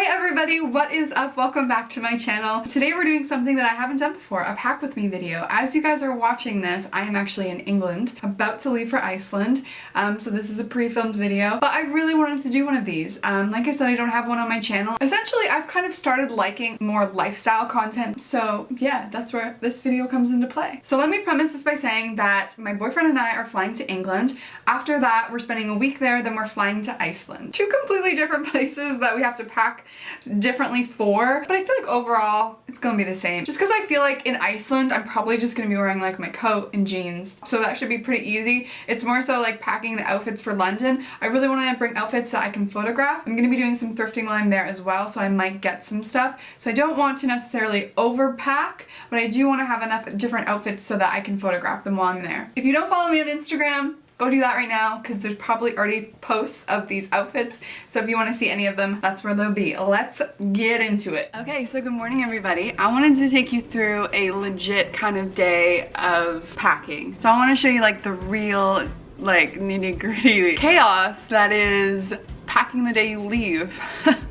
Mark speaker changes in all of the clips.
Speaker 1: Hey everybody, what is up? Welcome back to my channel. Today we're doing something that I haven't done before, a pack with me video. As you guys are watching this, I am actually in England, about to leave for Iceland. So this is a pre-filmed video, but I really wanted to do one of these. Like I said, I don't have one on my channel. Essentially, I've kind of started liking more lifestyle content, so yeah, that's where this video comes into play. So let me premise this by saying that my boyfriend and I are flying to England. After that, we're spending a week there, then we're flying to Iceland. Two completely different places that we have to pack differently for, but I feel like overall it's gonna be the same. Just because I feel like in Iceland I'm probably just gonna be wearing like my coat and jeans, so that should be pretty easy. It's more so like packing the outfits for London. I really want to bring outfits that I can photograph. I'm gonna be doing some thrifting while I'm there as well, so I might get some stuff. So I don't want to necessarily overpack, but I do want to have enough different outfits so that I can photograph them while I'm there. If you don't follow me on Instagram, go do that right now because there's probably already posts of these outfits, so if you want to see any of them, that's where they'll be. Let's get into it. Okay, so good morning everybody. I wanted to take you through a legit kind of day of packing. So I want to show you like the real like nitty-gritty chaos that is packing the day you leave.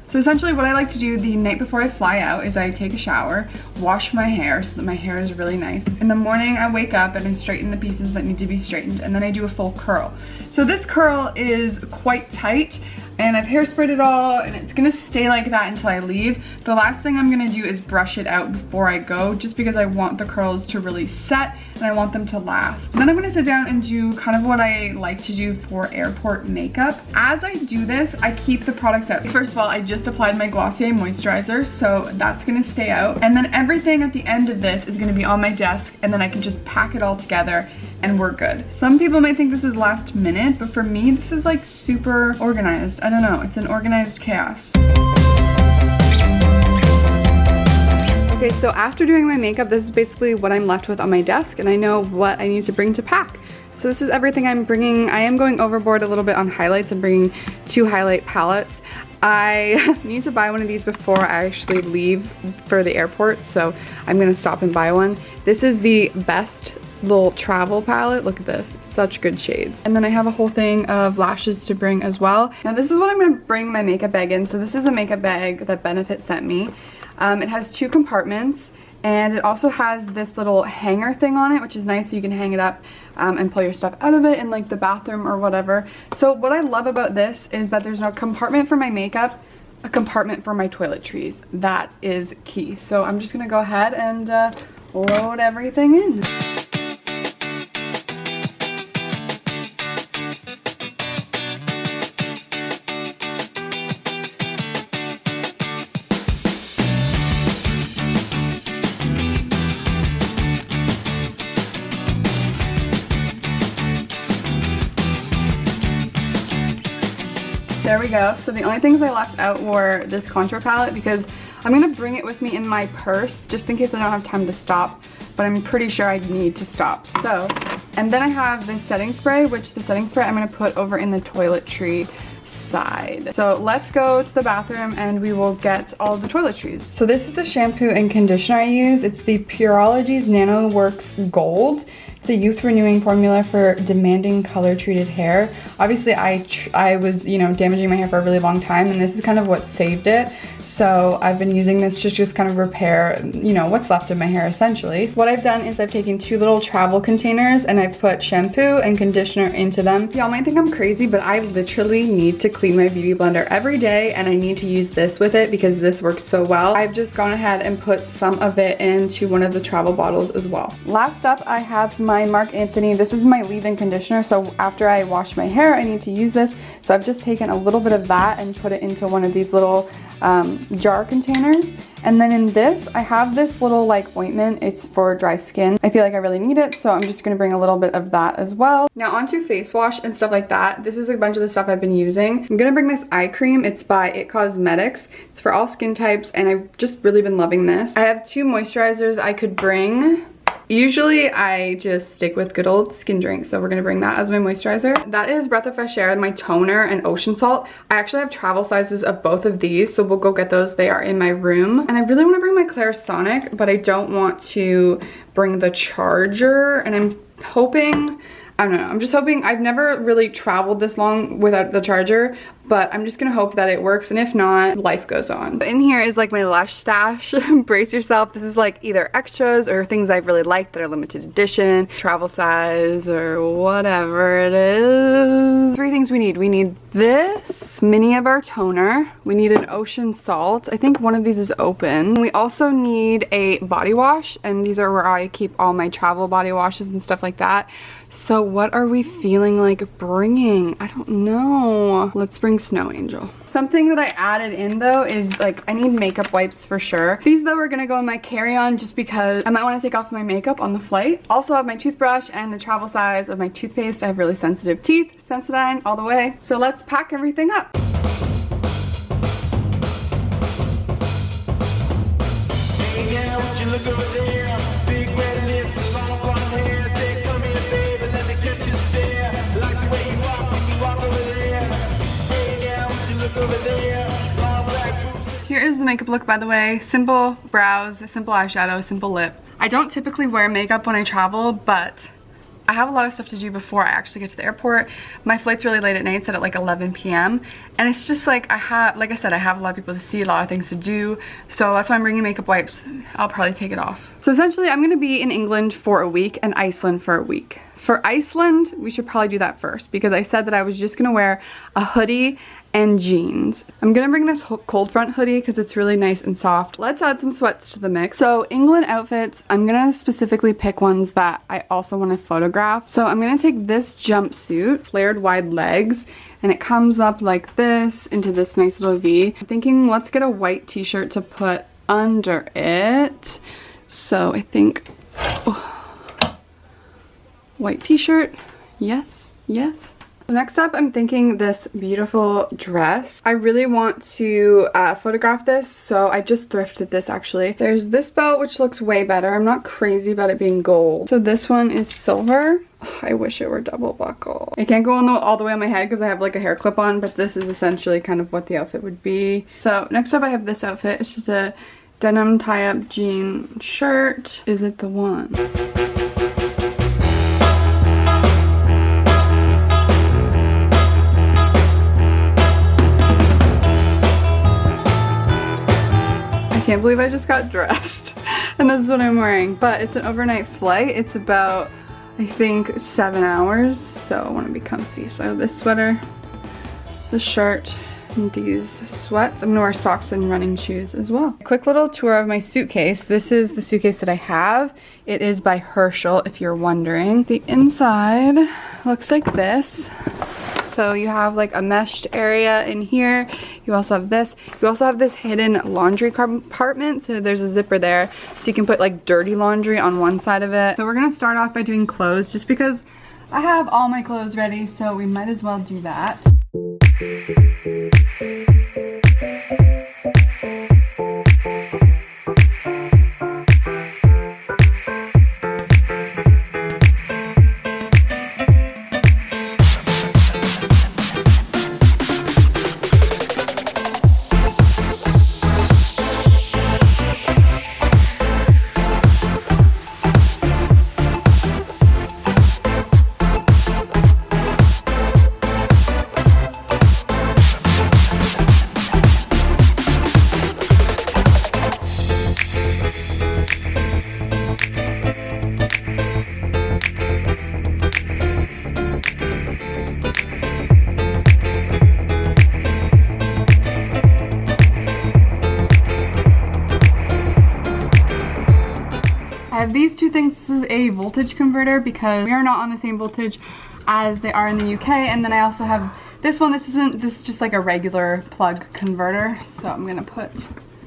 Speaker 1: So essentially what I like to do the night before I fly out is I take a shower, wash my hair so that my hair is really nice. In the morning I wake up and I straighten the pieces that need to be straightened, and then I do a full curl. So this curl is quite tight and I've hairsprayed it all and it's gonna stay like that until I leave. The last thing I'm gonna do is brush it out before I go, just because I want the curls to really set and I want them to last. Then I'm gonna sit down and do kind of what I like to do for airport makeup. As I do this, I keep the products out. First of all, I just applied my Glossier moisturizer, so that's gonna stay out. And then everything at the end of this is gonna be on my desk, and then I can just pack it all together and we're good. Some people might think this is last minute, but for me, this is like super organized. I don't know, it's an organized chaos. Okay, so after doing my makeup, this is basically what I'm left with on my desk, and I know what I need to bring to pack. So this is everything I'm bringing. I am going overboard a little bit on highlights. I'm bringing 2 highlight palettes. I need to buy one of these before I actually leave for the airport, so I'm gonna stop and buy one. This is the best little travel palette. Look at this, such good shades. And then I have a whole thing of lashes to bring as well. Now this is what I'm gonna bring my makeup bag in. So this is a makeup bag that Benefit sent me. It has 2 compartments, and it also has this little hanger thing on it, which is nice, so you can hang it up and pull your stuff out of it in like the bathroom or whatever. So what I love about this is that there's no compartment for my makeup, a compartment for my toiletries. That is key. So I'm just gonna go ahead and load everything in. There we go. So the only things I left out were this contour palette, because I'm gonna bring it with me in my purse just in case I don't have time to stop, but I'm pretty sure I need to stop. So, and then I have this setting spray, which the setting spray I'm gonna put over in the toiletry side. So let's go to the bathroom and we will get all the toiletries. So this is the shampoo and conditioner I use. It's the Pureology's Nano Works Gold. It's a youth renewing formula for demanding color treated hair. Obviously I was, you know, damaging my hair for a really long time, and this is kind of what saved it. So I've been using this to just kind of repair, you know, what's left of my hair essentially. So what I've done is I've taken 2 little travel containers and I've put shampoo and conditioner into them. Y'all might think I'm crazy, but I literally need to clean my beauty blender every day, and I need to use this with it because this works so well. I've just gone ahead and put some of it into one of the travel bottles as well. Last up, I have my Marc Anthony. This is my leave-in conditioner, so after I wash my hair, I need to use this. So I've just taken a little bit of that and put it into one of these little jar containers. And then in this, I have this little like ointment. It's for dry skin. I feel like I really need it, so I'm just gonna bring a little bit of that as well. Now onto face wash and stuff like that. This is a bunch of the stuff I've been using. I'm gonna bring this eye cream. It's by It Cosmetics. It's for all skin types, and I've just really been loving this. I have 2 moisturizers I could bring. Usually I just stick with good old Skin Drink, so we're gonna bring that as my moisturizer. That is Breath of Fresh Air, my toner, and Ocean Salt. I actually have travel sizes of both of these, so we'll go get those. They are in my room. And I really wanna bring my Clarisonic, but I don't want to bring the charger, and I'm hoping, I don't know, I'm just hoping. I've never really traveled this long without the charger, but I'm just gonna hope that it works, and if not, life goes on. But in here is like my Lush stash. Brace yourself. This is like either extras or things I've really liked that are limited edition, travel size, or whatever it is. 3 things we need. We need this mini of our toner. We need an ocean salt. I think one of these is open. We also need a body wash, and these are where I keep all my travel body washes and stuff like that. So what are we feeling like bringing? I don't know. Let's bring Snow Angel. Something that I added in though is like, I need makeup wipes for sure. These though are gonna go in my carry-on just because I might want to take off my makeup on the flight. Also have my toothbrush and the travel size of my toothpaste. I have really sensitive teeth. Sensodyne all the way. So let's pack everything up.
Speaker 2: Hey now, would you look over there? Big red lips, long blonde hair. Say, come here, baby, let me catch you stare. Like the way you walk over there. Hey now, would you look over there? Long black boots.
Speaker 1: Here is the makeup look, by the way. Simple brows, simple eyeshadow, simple lip. I don't typically wear makeup when I travel, but I have a lot of stuff to do before I actually get to the airport. My flight's really late at night, it's at like 11 p.m. And it's just like, like I said, I have a lot of people to see, a lot of things to do. So that's why I'm bringing makeup wipes. I'll probably take it off. So essentially I'm gonna be in England for a week and Iceland for a week. For Iceland, we should probably do that first because I said that I was just gonna wear a hoodie and jeans. I'm gonna bring this cold front hoodie because it's really nice and soft. Let's add some sweats to the mix. So England outfits, I'm gonna specifically pick ones that I also want to photograph. So I'm gonna take this jumpsuit, flared wide legs, and it comes up like this into this nice little V. I'm thinking let's get a white t-shirt to put under it. So I think, white t-shirt, yes, yes. Next up, I'm thinking this beautiful dress. I really want to photograph this, so I just thrifted this actually. There's this belt, which looks way better. I'm not crazy about it being gold. So this one is silver. I wish it were double buckle. I can't go all the way on my head because I have like a hair clip on, but this is essentially kind of what the outfit would be. So next up I have this outfit. It's just a denim tie-up jean shirt. Is it the one? I can't believe I just got dressed and this is what I'm wearing, but it's an overnight flight. It's about, I think, 7 hours, so I want to be comfy. So this sweater, the shirt, and these sweats. I'm gonna wear socks and running shoes as well. A quick little tour of my suitcase. This is the suitcase that I have. It is by Herschel, if you're wondering. The inside looks like this. So you have like a meshed area in here. You also have this. You also have this hidden laundry compartment. So there's a zipper there. So you can put like dirty laundry on one side of it. So we're gonna start off by doing clothes just because I have all my clothes ready. So we might as well do that. I have these two things. This is a voltage converter because we are not on the same voltage as they are in the UK. And then I also have this one. This is just like a regular plug converter. So I'm gonna put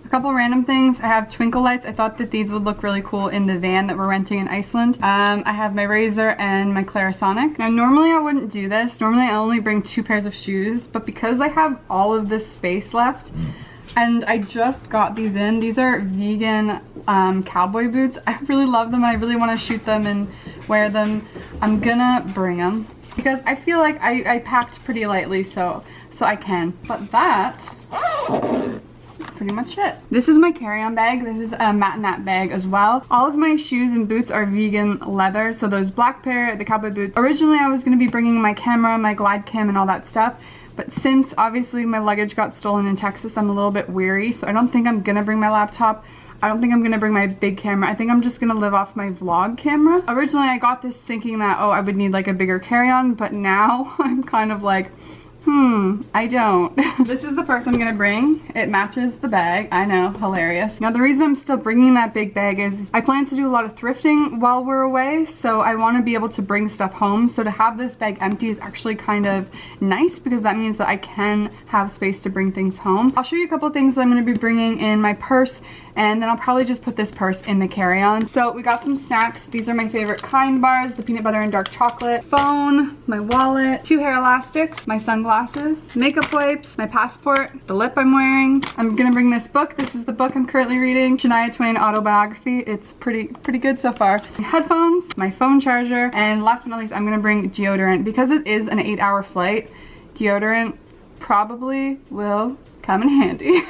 Speaker 1: a couple random things. I have twinkle lights. I thought that these would look really cool in the van that we're renting in Iceland. I have my razor and my Clarisonic. Now normally I wouldn't do this. Normally I only bring 2 pairs of shoes, but because I have all of this space left, and I just got these in. These are vegan cowboy boots. I really love them and I really want to shoot them and wear them. I'm gonna bring them because I feel like I packed pretty lightly, so I can. But that is pretty pretty much it. This is my carry-on bag. This is a matinette bag as well. All of my shoes and boots are vegan leather, so those black pair, the cowboy boots. Originally I was going to be bringing my camera, my glide cam and all that stuff, but since obviously my luggage got stolen in Texas, I'm a little bit weary, so I don't think I'm gonna bring my laptop. I don't think I'm gonna bring my big camera. I think I'm just gonna live off my vlog camera. Originally I got this thinking that, oh, I would need like a bigger carry-on, but now I'm kind of like, I don't. This is the purse I'm gonna bring. It matches the bag. I know, hilarious. Now the reason I'm still bringing that big bag is I plan to do a lot of thrifting while we're away, so I want to be able to bring stuff home. So to have this bag empty is actually kind of nice because that means that I can have space to bring things home. I'll show you a couple of things that I'm gonna be bringing in my purse, and then I'll probably just put this purse in the carry-on. So we got some snacks. These are my favorite Kind bars, the peanut butter and dark chocolate. Phone, my wallet, 2 hair elastics, my sunglasses, makeup wipes, my passport, the lip I'm wearing. I'm gonna bring this book. This is the book I'm currently reading, Shania Twain autobiography. It's pretty good so far. My headphones, my phone charger, and last but not least, I'm gonna bring deodorant. Because it is an 8-hour flight, deodorant probably will come in handy.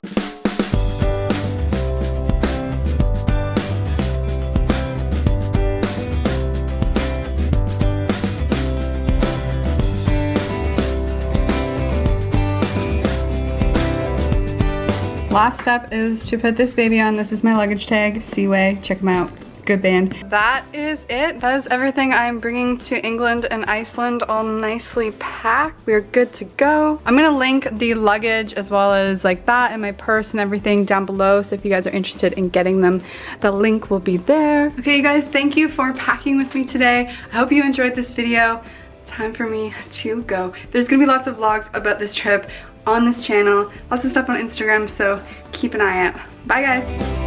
Speaker 1: Last step is to put this baby on. This is my luggage tag, Seaway, check them out, good band. That is it. That is everything I'm bringing to England and Iceland, all nicely packed. We're good to go. I'm gonna link the luggage as well as like that and my purse and everything down below, so if you guys are interested in getting them, the link will be there. Okay, you guys, thank you for packing with me today. I hope you enjoyed this video. Time for me to go. There's gonna be lots of vlogs about this trip on this channel, lots of stuff on Instagram, so keep an eye out. Bye guys.